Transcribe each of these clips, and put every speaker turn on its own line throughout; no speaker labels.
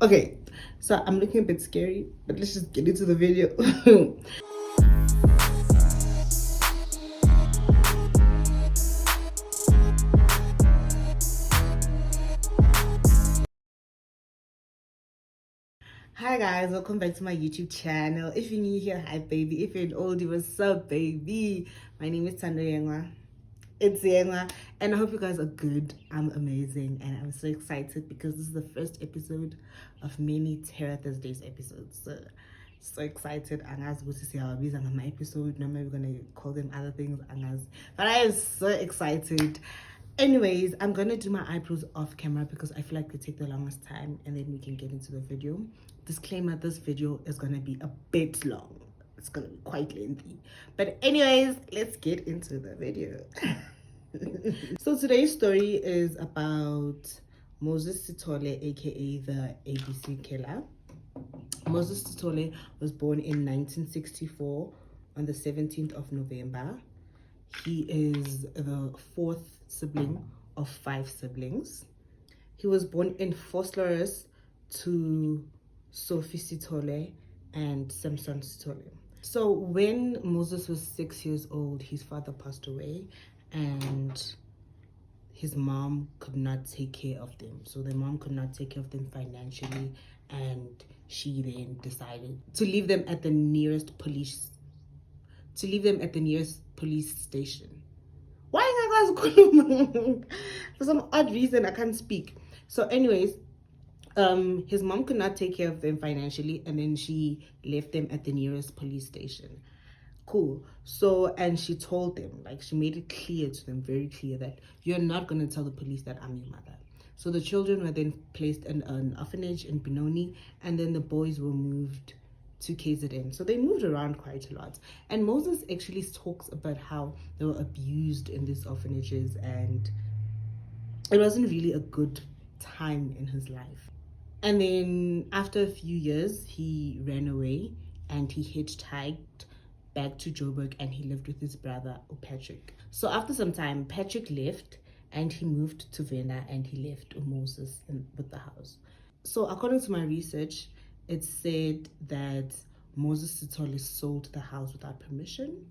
Okay, so I'm looking a bit scary, but let's just get into the video. Hi guys, welcome back to my YouTube channel. If you're new here, hi baby. If you're an oldie, what's up baby? My name is Tando Yengwa. It's Yengwa, and I hope you guys are good. I'm amazing, and I'm so excited because this is the first episode of many Terror Thursdays episodes. So excited. Angas going to see how these are my episode. Normally we're gonna call them other things, Angas, but I am so excited. Anyways, I'm gonna do my eyebrows off camera because I feel like it take the longest time, and then we can get into the video. Disclaimer, this video is gonna be a bit long. It's gonna be quite lengthy, but anyways, let's get into the video. So today's story is about Moses SITHOLE, aka the ABC killer. Moses SITHOLE was born in 1964 on the 17th of November. He is the fourth sibling of 5 siblings. He was born in Vosloorus to Sophie SITHOLE and Samson SITHOLE. So when Moses was 6 years old, his father passed away and his mom could not take care of them. So the mom could not take care of them financially, and she then decided to leave them at the nearest police station. Why guys? For some odd reason I can't speak. So anyways, his mom could not take care of them financially, and then she left them at the nearest police station. Cool. So, and she told them, like, she made it clear to them, very clear, that you're not going to tell the police that I'm your mother. So the children were then placed in an orphanage in Benoni, and then the boys were moved to KZN. So they moved around quite a lot. And Moses actually talks about how they were abused in these orphanages, and it wasn't really a good time in his life. And then after a few years, he ran away and he hitchhiked back to Joburg, and he lived with his brother Patrick. So after some time, Patrick left and he moved to Vienna, and he left Moses with the house. So according to my research, it said that Moses SITHOLE sold the house without permission,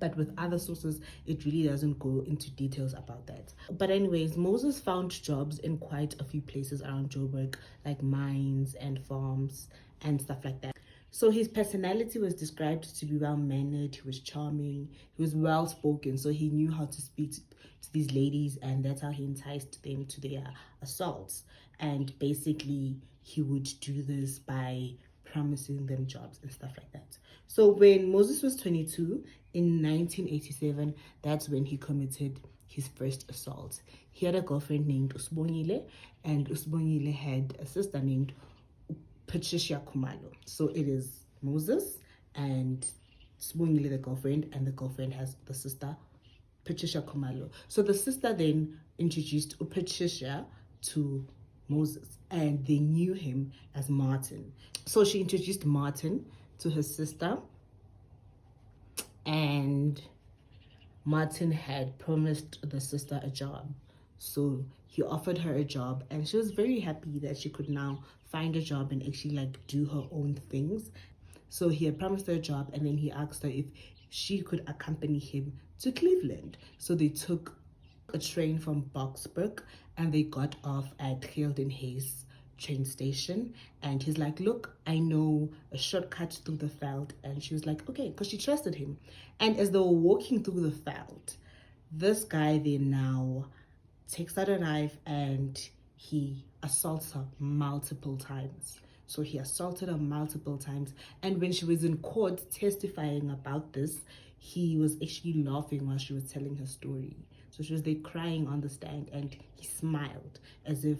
but with other sources it really doesn't go into details about that. But anyways, Moses found jobs in quite a few places around Joburg, like mines and farms and stuff like that. So his personality was described to be well-mannered, he was charming, he was well-spoken, so he knew how to speak to these ladies, and that's how he enticed them to their assaults. And basically, he would do this by promising them jobs and stuff like that. So when Moses was 22, in 1987, that's when he committed his first assault. He had a girlfriend named Usbongile, and Usbongile had a sister named Patricia Khumalo. So it is Moses and Sibongile, the girlfriend, and the girlfriend has the sister Patricia Khumalo. So the sister then introduced Patricia to Moses, and they knew him as Martin. So she introduced Martin to her sister, and Martin had promised the sister a job. So he offered her a job, and she was very happy that she could now find a job and actually like do her own things. So he had promised her a job, and then he asked her if she could accompany him to Cleveland. So they took a train from Boksburg, and they got off at Geelden Hayes train station, and he's like, look, I know a shortcut through the veld. And she was like, okay, because she trusted him. And as they were walking through the veld, this guy then now takes out a knife and he assaults her multiple times. So he assaulted her multiple times, and when she was in court testifying about this, he was actually laughing while she was telling her story. So she was there crying on the stand, and he smiled as if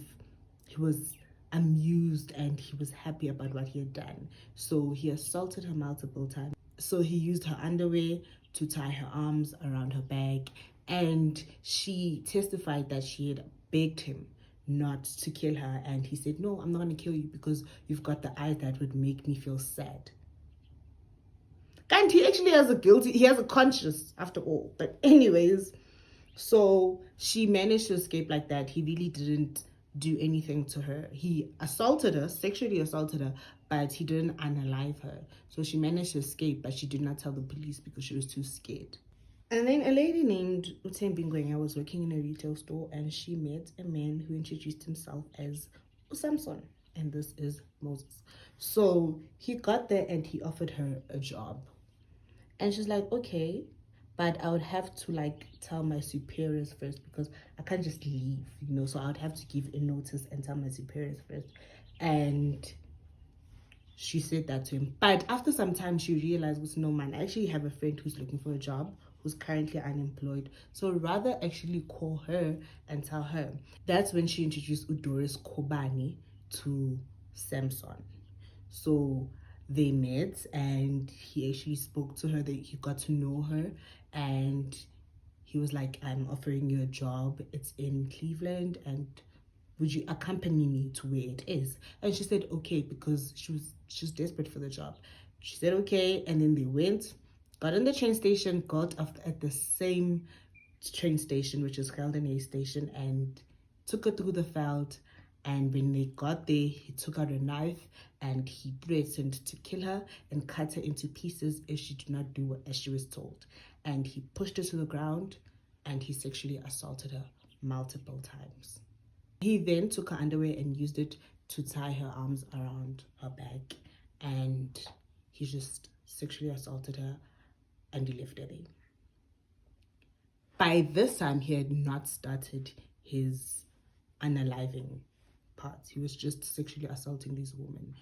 he was amused and he was happy about what he had done. So he assaulted her multiple times. So he used her underwear to tie her arms around her back, and she testified that she had begged him not to kill her, and he said, no, I'm not going to kill you because you've got the eyes that would make me feel sad. And he actually has a conscience after all. But anyways, so she managed to escape like that. He really didn't do anything to her. He assaulted her, sexually assaulted her, but he didn't unalive her. So she managed to escape, but she did not tell the police because she was too scared. And then a lady named Uten Bingwenya was working in a retail store, and she met a man who introduced himself as Samson, and this is Moses. So he got there and he offered her a job. And she's like, okay, but I would have to like tell my superiors first because I can't just leave, you know. So I would have to give a notice and tell my superiors first. And she said that to him. But after some time, she realized, no man, I actually have a friend who's looking for a job, who's currently unemployed. So rather actually call her and tell her. That's when she introduced Udoris Kobani to Samson. So they met and he actually spoke to her, that he got to know her, and he was like, I'm offering you a job. It's in Cleveland, and would you accompany me to where it is? And she said okay, because she's desperate for the job. She said okay, and then they went, got in the train station, got off at the same train station, which is Gelden station, and took her through the veld. And when they got there, he took out a knife and he threatened to kill her and cut her into pieces if she did not do as she was told. And he pushed her to the ground and he sexually assaulted her multiple times. He then took her underwear and used it to tie her arms around her back, and he just sexually assaulted her and he left her there. By this time, he had not started his unaliving parts. He was just sexually assaulting these women.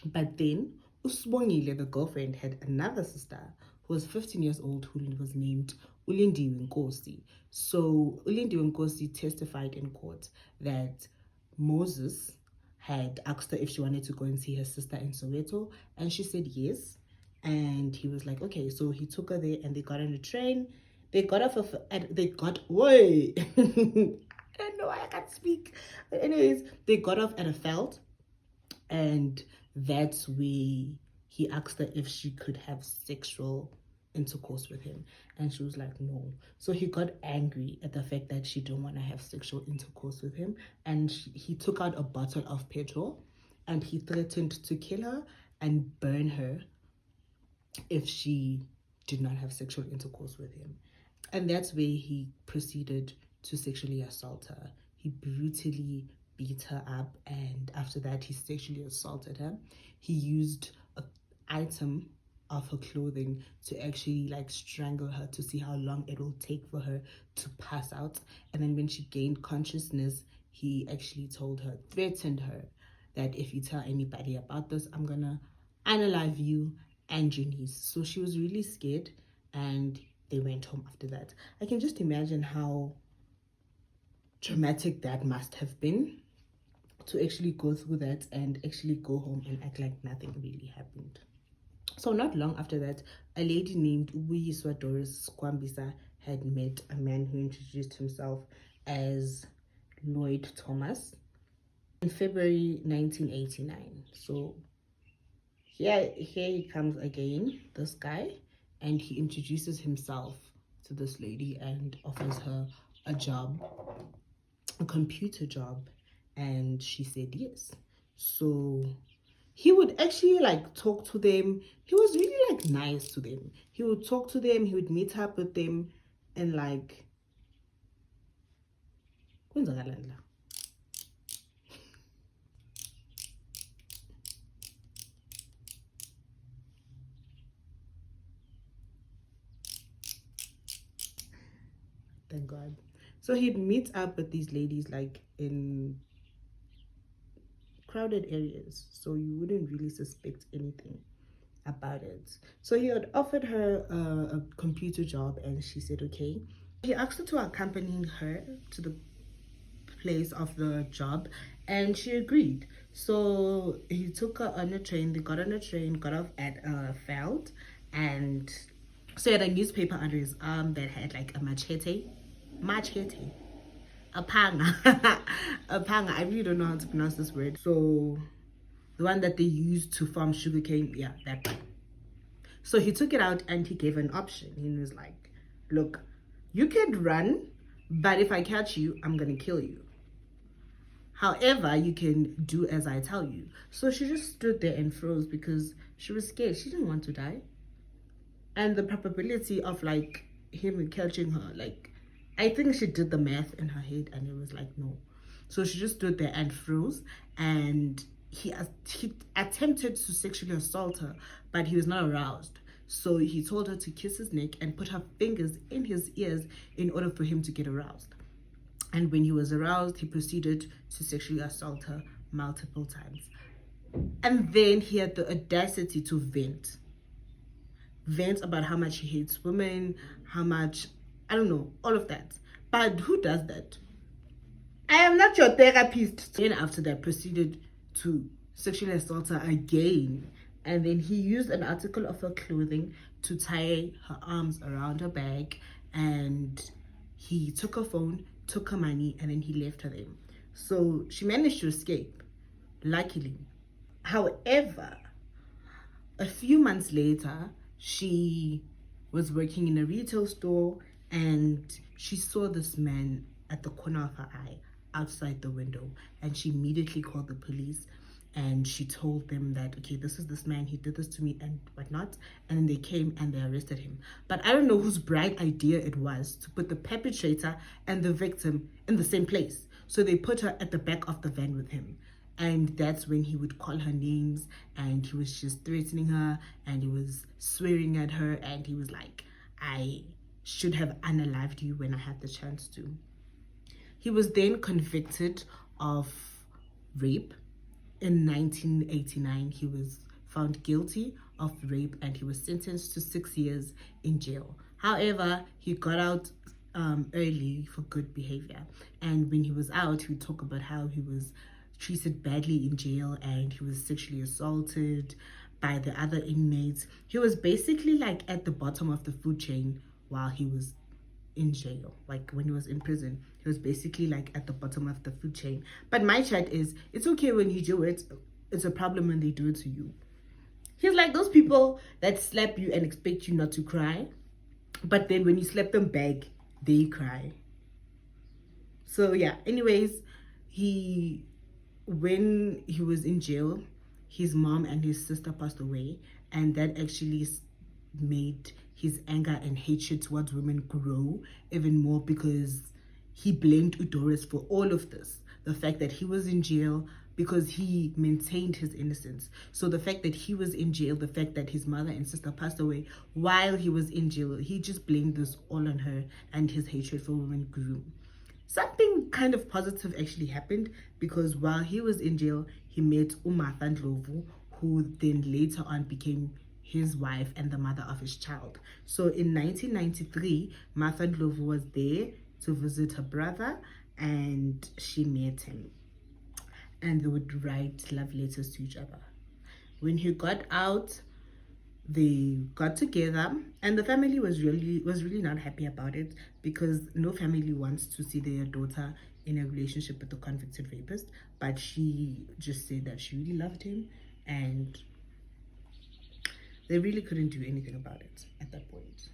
But then Usbongile, the girlfriend, had another sister who was 15 years old, who was named Ulindiwe Nkosi. So Ulindiwe Nkosi testified in court that Moses had asked her if she wanted to go and see her sister in Soweto, and she said yes. And he was like, okay. So he took her there and they got on a train. They got off of, they got, wait. I don't know why I can't speak. But anyways, they got off at a veld, and that's where he asked her if she could have sexual intercourse with him, and she was like no. So he got angry at the fact that she didn't want to have sexual intercourse with him, and he took out a bottle of petrol and he threatened to kill her and burn her if she did not have sexual intercourse with him. And that's where he proceeded to sexually assault her. He brutally beat her up, and after that he sexually assaulted her. He used an item of her clothing to actually like strangle her to see how long it will take for her to pass out. And then when she gained consciousness, he actually told her, threatened her, that if you tell anybody about this, I'm gonna unalive you and your niece. So she was really scared, and they went home after that. I can just imagine how traumatic that must have been, to actually go through that and actually go home and act like nothing really happened. So not long after that, a lady named Ubuyiswa Doris Skwambisa had met a man who introduced himself as Lloyd Thomas in February 1989. So here he comes again, this guy, and he introduces himself to this lady and offers her a job, a computer job, and she said yes. So he would actually like talk to them. He was really like nice to them. He would talk to them, he would meet up with them, and like thank God. So he'd meet up with these ladies like in crowded areas, so you wouldn't really suspect anything about it. So he had offered her a computer job, and she said okay. He asked her to accompany her to the place of the job, and she agreed. So he took her on a train. They got on a train, got off at a veld, and so he had a newspaper under his arm that had like a machete, a panga, a panga. I really don't know how to pronounce this word. So the one that they use to farm sugarcane, yeah, that one. So he took it out and he gave an option. He was like, look, you can run, but if I catch you, I'm gonna kill you. However, you can do as I tell you. So she just stood there and froze because she was scared. She didn't want to die. And the probability of like him catching her, like, I think she did the math in her head and it was like, no. So she just stood there and froze, and he attempted to sexually assault her, but he was not aroused. So he told her to kiss his neck and put her fingers in his ears in order for him to get aroused. And when he was aroused, he proceeded to sexually assault her multiple times. And then he had the audacity to vent about how much he hates women, how much, I don't know, all of that. But who does that? I am not your therapist. Then after that, proceeded to sexually assault her again. And then he used an article of her clothing to tie her arms around her bag. And he took her phone, took her money, and then he left her there. So she managed to escape, luckily. However, a few months later, she was working in a retail store and she saw this man at the corner of her eye outside the window, and she immediately called the police and she told them that, okay, this is this man, he did this to me and whatnot. And then they came and they arrested him. But I don't know whose bright idea it was to put the perpetrator and the victim in the same place. So they put her at the back of the van with him. And that's when he would call her names and he was just threatening her and he was swearing at her and he was like, I should have unalived you when I had the chance to. He was then convicted of rape. In 1989, he was found guilty of rape and he was sentenced to 6 years in jail. However, he got out early for good behavior. And when he was out, he would talk about how he was treated badly in jail and he was sexually assaulted by the other inmates. He was basically like at the bottom of the food chain while he was in jail. Like when he was in prison, he was basically like at the bottom of the food chain. But my chat is, it's okay when you do it, it's a problem when they do it to you. He's like those people that slap you and expect you not to cry, but then when you slap them back, they cry. So yeah, anyways, when he was in jail, his mom and his sister passed away, and that actually made his anger and hatred towards women grow even more, because he blamed Udoris for all of this. The fact that he was in jail because he maintained his innocence. So the fact that he was in jail, the fact that his mother and sister passed away while he was in jail, he just blamed this all on her, and his hatred for women grew. Something kind of positive actually happened, because while he was in jail, he met Martha Ndlovu, who then later on became his wife and the mother of his child. So in 1993, Martha Ndlovu was there to visit her brother and she met him. And they would write love letters to each other. When he got out, they got together, and the family was really not happy about it, because no family wants to see their daughter in a relationship with a convicted rapist. But she just said that she really loved him, and they really couldn't do anything about it at that point.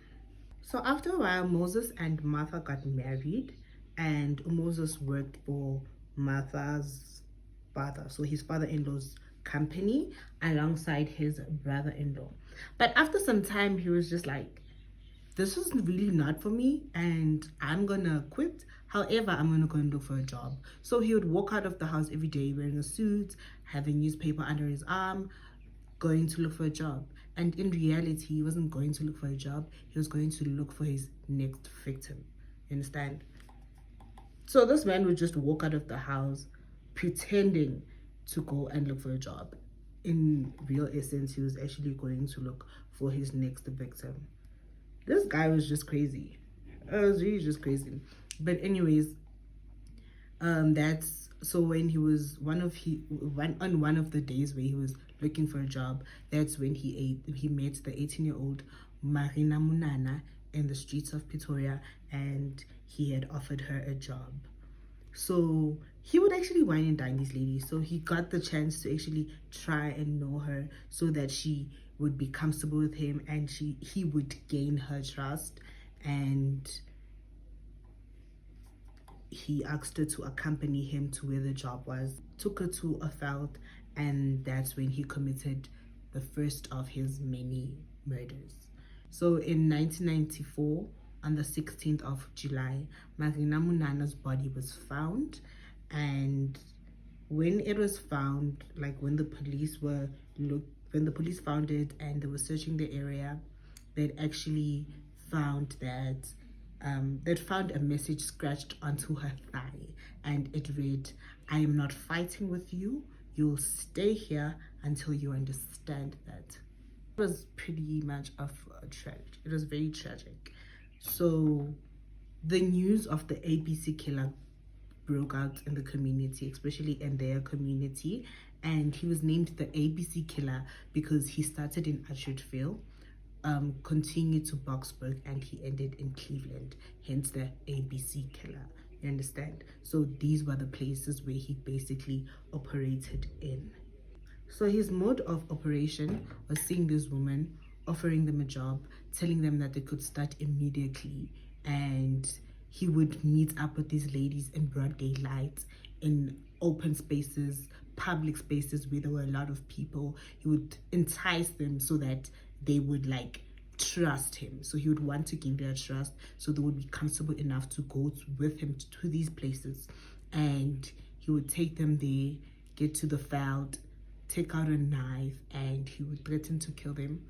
So after a while, Moses and Martha got married, and Moses worked for Martha's father, so his father-in-law's company, alongside his brother-in-law. But after some time, he was just like, this is really not for me and I'm gonna quit. However, I'm gonna go and look for a job. So he would walk out of the house every day wearing a suit, having newspaper under his arm, going to look for a job. And in reality, he wasn't going to look for a job, he was going to look for his next victim. You understand? So this man would just walk out of the house pretending to go and look for a job. In real essence, he was actually going to look for his next victim. This guy was just crazy. It was really just crazy. But anyways, that's so when he was on one of the days where he was looking for a job, that's when he met the 18-year-old Marina Munana in the streets of Pretoria, and he had offered her a job. So he would actually wine and dine these ladies. So he got the chance to actually try and know her so that she would be comfortable with him, and he would gain her trust. And he asked her to accompany him to where the job was, took her to a field, and that's when he committed the first of his many murders. So in 1994, on the 16th of July, Marina Munana's body was found, and when it was found, like when the police found it and they were searching the area, they'd actually found that they'd found a message scratched onto her thigh, and it read, "I am not fighting with you. You'll stay here until you understand that." It was pretty much of a tragedy. It was very tragic. So the news of the ABC killer broke out in the community, especially in their community, and he was named the ABC killer because he started in Ashfordville, continued to Boksburg, and he ended in Cleveland, hence the ABC killer. You understand? So these were the places where he basically operated in. So his mode of operation was seeing this woman, offering them a job, telling them that they could start immediately, and he would meet up with these ladies in broad daylight, in open spaces, public spaces where there were a lot of people. He would entice them so that they would like trust him. So he would want to gain their trust so they would be comfortable enough to go with him to these places. And he would take them there, get to the field, take out a knife, and he would threaten to kill them,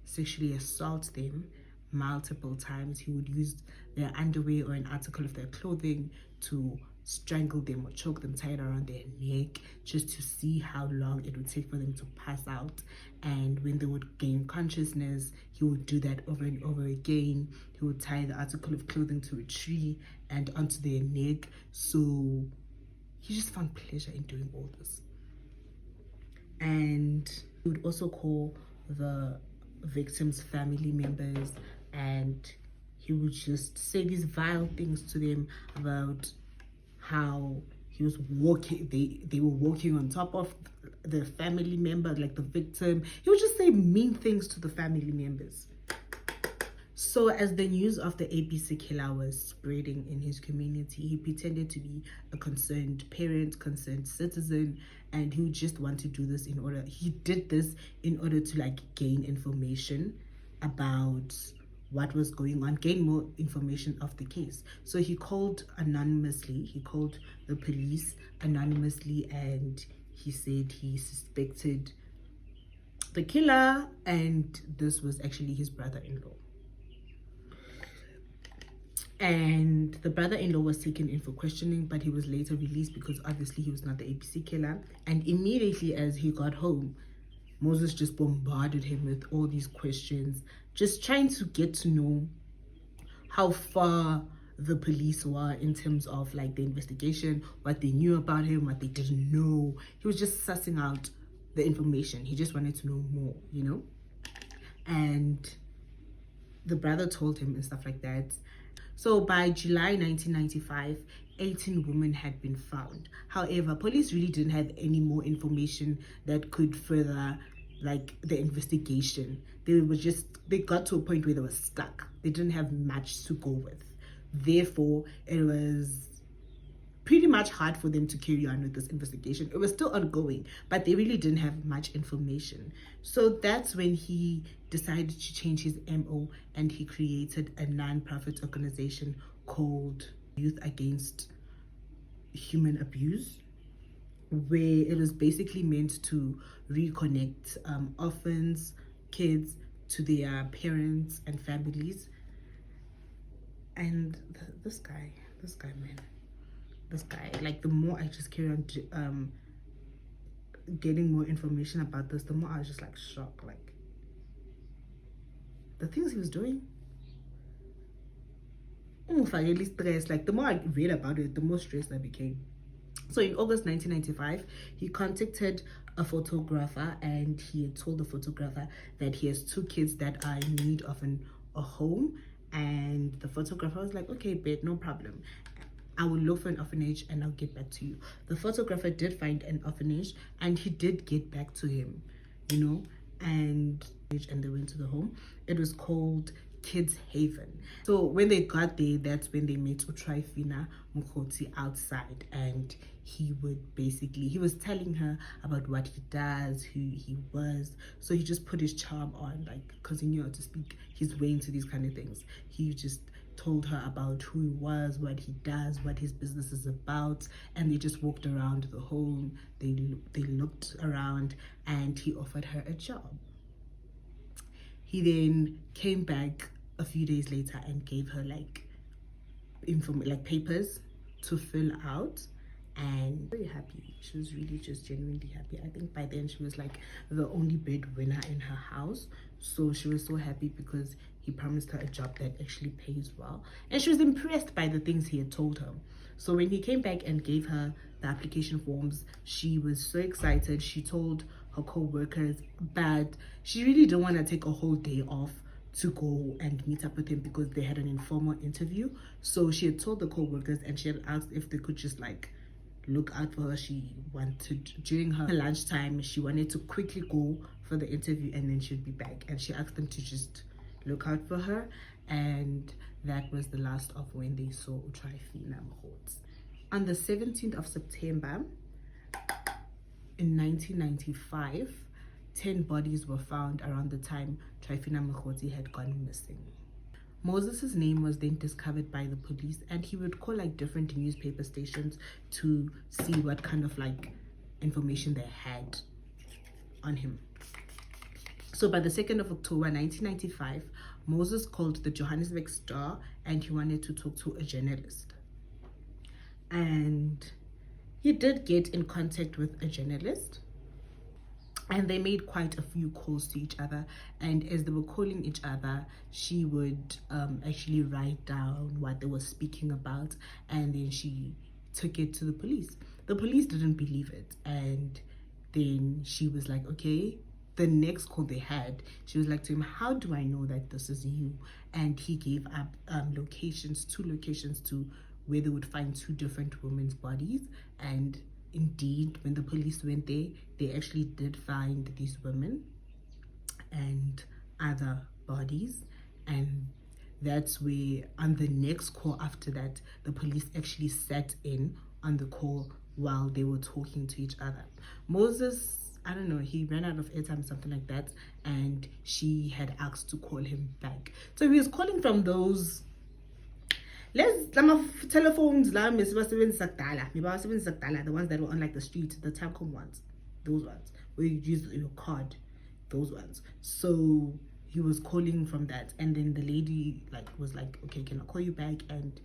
sexually assault them multiple times. He would use their underwear or an article of their clothing to strangle them or choke them, tie it around their neck, just to see how long it would take for them to pass out. And when they would gain consciousness, he would do that over and over again. He would tie the article of clothing to a tree and onto their neck. So he just found pleasure in doing all this. And he would also call the victims' family members, and he would just say these vile things to them about how he was walking, they were walking on top of the family member, like the victim. He would just say mean things to the family members. So as the news of the ABC killer was spreading in his community, he pretended to be a concerned parent, concerned citizen, and he would just want to do this he did this in order to like gain information about what was going on, gain more information of the case. So he called anonymously, he called the police anonymously, and he said he suspected the killer, and this was actually his brother-in-law. And the brother-in-law was taken in for questioning, but he was later released because obviously he was not the ABC killer. And immediately as he got home, Moses just bombarded him with all these questions, just trying to get to know how far the police were in terms of like the investigation, what they knew about him, what they didn't know. He was just sussing out the information. He just wanted to know more, you know? And the brother told him and stuff like that. So by July 1995, 18 women had been found. However, police really didn't have any more information that could further like the investigation. They got to a point where they were stuck. They didn't have much to go with. Therefore, it was pretty much hard for them to carry on with this investigation. It was still ongoing, but they really didn't have much information. So that's when he decided to change his MO, and he created a non-profit organization called Youth Against Human Abuse, where it was basically meant to reconnect orphans, kids to their parents and families. And this guy, man. This guy, like, the more I just carry on getting more information about this, the more I was just like shocked, like the things he was doing. Finally stressed. Like the more I read about it, the more stressed I became. So in August 1995, he contacted a photographer, and he had told the photographer that he has 2 kids that are in need of a home. And the photographer was like, okay, babe, no problem. I will look for an orphanage and I'll get back to you. The photographer did find an orphanage, and he did get back to him, you know, and they went to the home. It was called kids haven. So when they got there, that's when they met Utraifina Mukoti outside, and he was telling her about what he does, who he was. So he just put his charm on, like, because he knew how to speak his way into these kind of things. He just told her about who he was, what he does, what his business is about, and they just walked around the home. They looked around, and he offered her a job. He then came back a few days later and gave her like papers to fill out, and very happy. She was really just genuinely happy. I think by then she was like the only breadwinner in her house, so she was so happy because he promised her a job that actually pays well, and she was impressed by the things he had told her. So when he came back and gave her the application forms, she was so excited. She told her co-workers, but she really didn't want to take a whole day off to go and meet up with him because they had an informal interview. So she had told the co-workers, and she had asked if they could just like look out for her. She wanted, during her lunchtime, she wanted to quickly go for the interview and then she'd be back, and she asked them to just look out for her. And that was the last of when they saw Utraifina Mkhotsi. On the 17th of September in 1995, 10 bodies were found around the time Utraifina Mkhotsi had gone missing. Moses's name was then discovered by the police, and he would call like different newspaper stations to see what kind of like information they had on him. So by the 2nd of October 1995, Moses called the Johannesburg Star and he wanted to talk to a journalist. And he did get in contact with a journalist, and they made quite a few calls to each other. And as they were calling each other, she would actually write down what they were speaking about, and then she took it to the police. The police didn't believe it, and then she was like, okay. The next call they had, she was like to him, how do I know that this is you? And he gave up two locations to where they would find two different women's bodies. And indeed, when the police went there, they actually did find these women and other bodies. And that's where, on the next call after that, the police actually sat in on the call while they were talking to each other. Moses, I don't know, he ran out of airtime, something like that, and she had asked to call him back. So he was calling from those telephones, the ones that were on like the street, the telecom ones, those ones where you use your card, those ones. So he was calling from that, and then the lady like was like, okay, can I call you back? And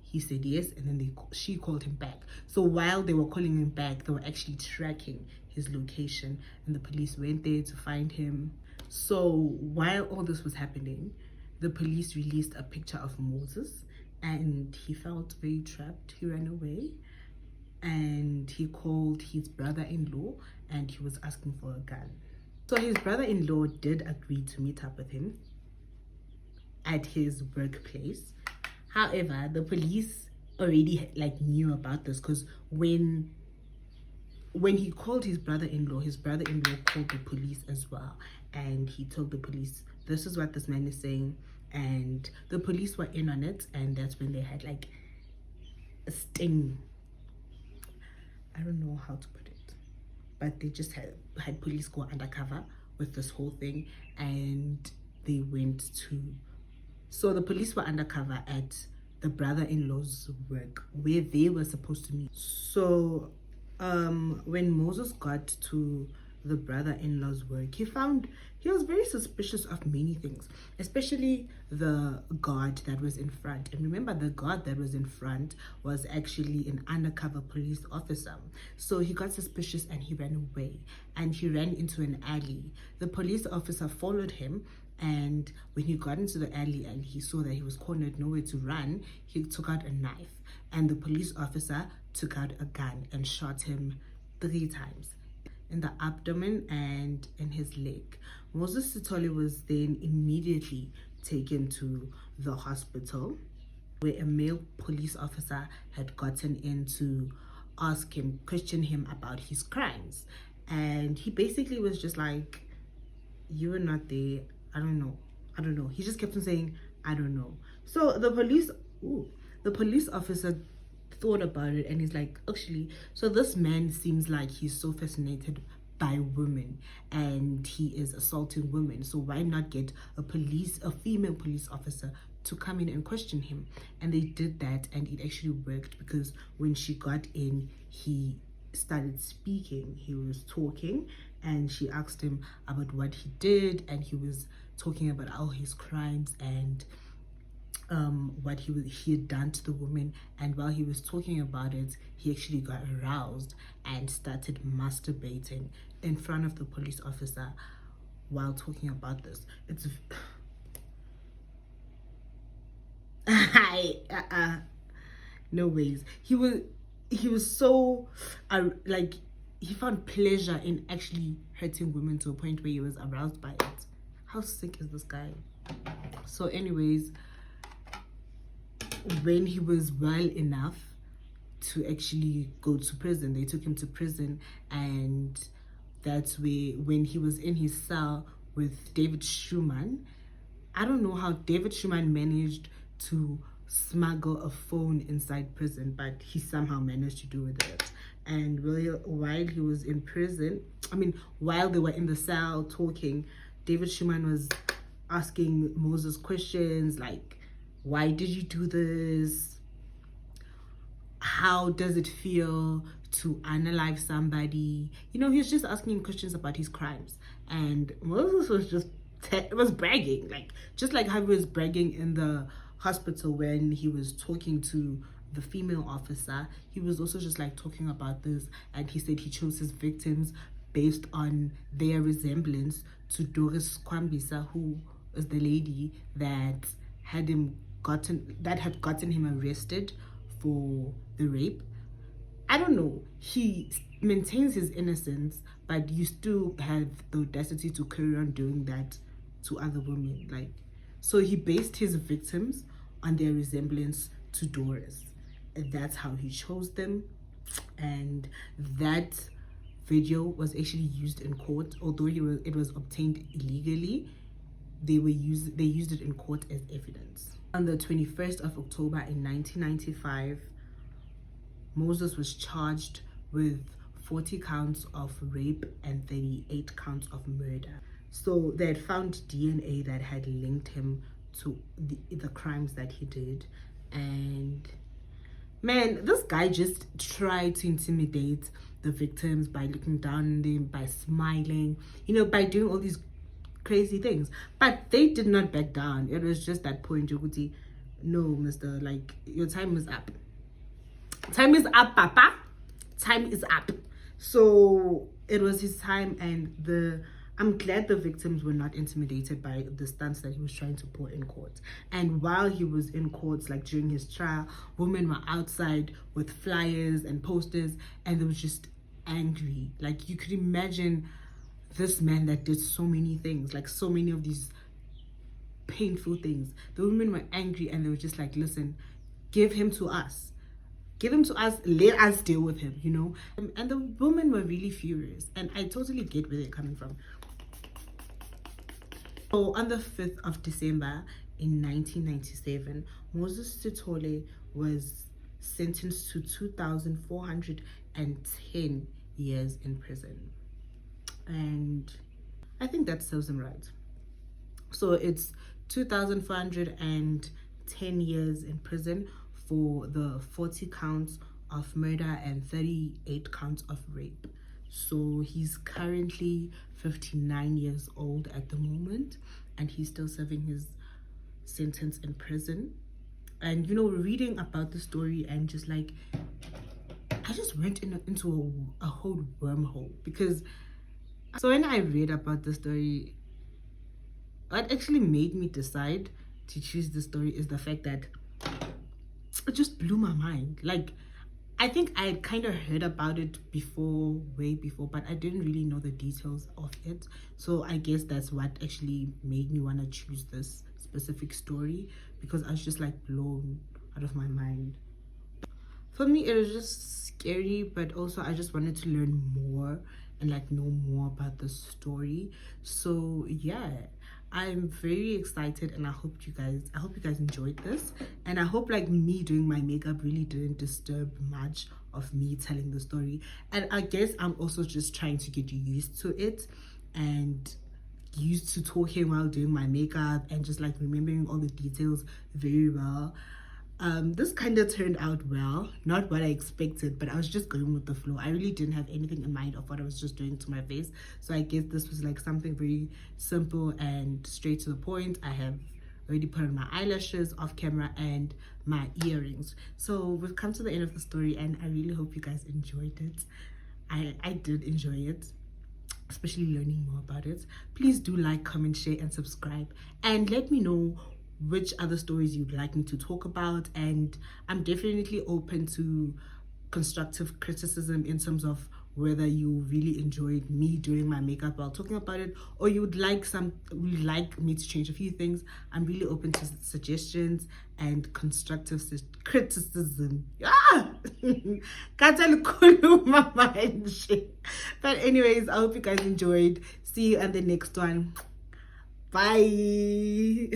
he said yes, and then she called him back. So while they were calling him back, they were actually tracking his location, and the police went there to find him. So while all this was happening, the police released a picture of Moses, and he felt very trapped. He ran away, and he called his brother-in-law, and he was asking for a gun. So his brother-in-law did agree to meet up with him at his workplace. However, the police already like knew about this, because when he called his brother-in-law called the police as well, and he told the police, this is what this man is saying, and the police were in on it. And that's when they had like a sting, I don't know how to put it, but they just had police go undercover with this whole thing, and they went to, so the police were undercover at the brother-in-law's work where they were supposed to meet. So when Moses got to the brother-in-law's work, he was very suspicious of many things, especially the guard that was in front. And remember, the guard that was in front was actually an undercover police officer. So he got suspicious and he ran away, and he ran into an alley. The police officer followed him, and when he got into the alley and he saw that he was cornered, nowhere to run, he took out a knife, and the police officer took out a gun and shot him 3 times in the abdomen and in his leg. Moses SITHOLE was then immediately taken to the hospital, where a male police officer had gotten in to question him about his crimes. And he basically was just like, you were not there, I don't know, I don't know. He just kept on saying, I don't know. So the police officer thought about it, and he's like, actually, so this man seems like he's so fascinated by women and he is assaulting women. So why not get a female police officer to come in and question him? And they did that, and it actually worked, because when she got in, he started speaking. He was talking, and she asked him about what he did, and he was talking about all his crimes and what he had done to the woman. And while he was talking about it, he actually got aroused and started masturbating in front of the police officer while talking about this. It's no ways. He was so like, he found pleasure in actually hurting women to a point where he was aroused by it. How sick is this guy? So anyways, when he was well enough to actually go to prison, they took him to prison, and that's when he was in his cell with David Schumann. I don't know how David Schumann managed to smuggle a phone inside prison, but he somehow managed to do it. And while he was in prison, while they were in the cell talking, David Schumann was asking Moses questions like, why did you do this? How does it feel to unalive somebody? He's just asking him questions about his crimes. And Moses was bragging, like just like how he was bragging in the hospital when he was talking to the female officer. He was also just like talking about this, and he said he chose his victims based on their resemblance to Doris Kwambisa, who is the lady that had gotten him arrested for the rape. I don't know. He maintains his innocence, but you still have the audacity to carry on doing that to other women. Like, so he based his victims on their resemblance to Doris, and that's how he chose them. And that video was actually used in court, although it was obtained illegally. They used it in court as evidence. On the 21st of October in 1995, Moses was charged with 40 counts of rape and 38 counts of murder. So they had found DNA that had linked him to the crimes that he did. And man, this guy just tried to intimidate the victims by looking down on them, by smiling, by doing all these crazy things. But they did not back down. It was just that point, Yoguti, no, mister, like, your time is up. Time is up, papa. Time is up. So it was his time, and I'm glad the victims were not intimidated by the stunts that he was trying to pull in court. And while he was in court, like during his trial, women were outside with flyers and posters, and they were just angry. Like, you could imagine this man that did so many things, like so many of these painful things. The women were angry, and they were just like, listen, give him to us. Give him to us, let us deal with him, And the women were really furious, and I totally get where they're coming from. So on the 5th of December in 1997, Moses SITHOLE was sentenced to 2,410 years in prison. And I think that serves him right. So it's 2,410 years in prison for the 40 counts of murder and 38 counts of rape. So he's currently 59 years old at the moment, and he's still serving his sentence in prison. And reading about the story, and just like, I just went into a whole wormhole, because so when I read about the story, what actually made me decide to choose the story is the fact that it just blew my mind. Like, I think I had kind of heard about it way before, but I didn't really know the details of it. So I guess that's what actually made me want to choose this specific story, because I was just like blown out of my mind. For me, it was just scary, but also I just wanted to learn more and like know more about the story. So yeah, I'm very excited, and I hope you guys enjoyed this, and I hope like me doing my makeup really didn't disturb much of me telling the story. And I guess I'm also just trying to get you used to it and used to talking while doing my makeup and just like remembering all the details very well. This kind of turned out well, not what I expected, but I was just going with the flow. I really didn't have anything in mind of what I was just doing to my face, so I guess this was like something very simple and straight to the point. I have already put on my eyelashes off camera and my earrings. So we've come to the end of the story, and I really hope you guys enjoyed it. I did enjoy it, especially learning more about it. Please do like, comment, share, and subscribe, and let me know which other stories you'd like me to talk about. And I'm definitely open to constructive criticism in terms of whether you really enjoyed me doing my makeup while talking about it, or you would like me to change a few things. I'm really open to suggestions and constructive criticism. But anyways, I hope you guys enjoyed. See you on the next one. Bye.